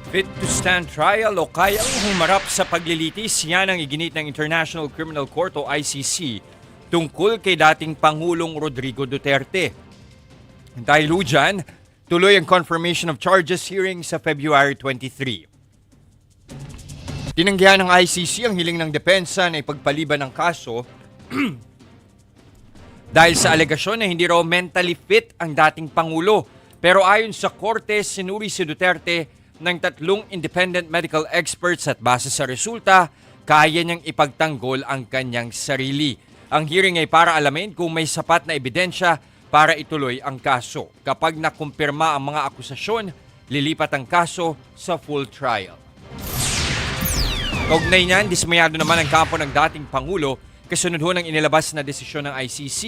Fit to stand trial o kayang humarap sa paglilitis, yan ang iginit ng International Criminal Court o ICC tungkol kay dating Pangulong Rodrigo Duterte. Dahil dyan, tuloy ang confirmation of charges hearing sa February 23. Tinanggihan ng ICC ang hiling ng depensa na ipagpaliban ng kaso dahil sa alegasyon na hindi raw mentally fit ang dating Pangulo. Pero ayon sa korte, sinuri si Duterte ng 3 independent medical experts at base sa resulta, kaya niyang ipagtanggol ang kanyang sarili. Ang hearing ay para alamin kung may sapat na ebidensya para ituloy ang kaso. Kapag nakumpirma ang mga akusasyon, lilipat ang kaso sa full trial. Kaugnay niyan, dismayado naman ang kampo ng dating Pangulo kasunod ho ng inilabas na desisyon ng ICC.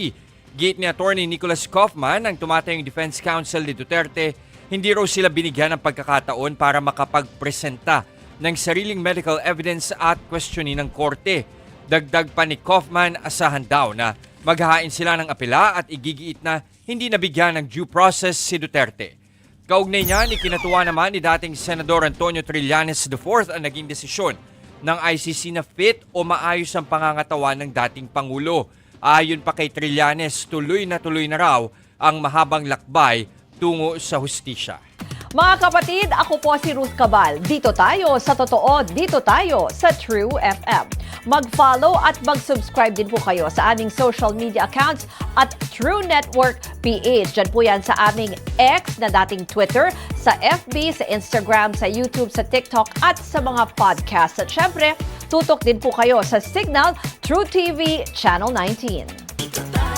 Giit ni Attorney Nicholas Kaufman, ang tumatayong defense counsel ni Duterte, hindi raw sila binigyan ng pagkakataon para makapagpresenta ng sariling medical evidence at questionin ng korte. Dagdag pa ni Kaufman, asahan daw na maghahain sila ng apela at igigiit na hindi nabigyan ng due process si Duterte. Kaugnay niyan, ikinatuwa naman ni dating Senador Antonio Trillanes IV ang naging desisyon ng ICC na fit o maayos ang pangangatawan ng dating Pangulo. Ayon pa kay Trillanes, tuloy na raw ang mahabang lakbay tungo sa hustisya. Mga kapatid, ako po si Ruth Cabal. Dito tayo sa totoo, dito tayo sa True FM. Mag-follow at mag-subscribe din po kayo sa aming social media accounts at True Network PH. Diyan po yan sa aming X na dating Twitter, sa FB, sa Instagram, sa YouTube, sa TikTok at sa mga podcasts. At syempre, tutok din po kayo sa Signal True TV Channel 19.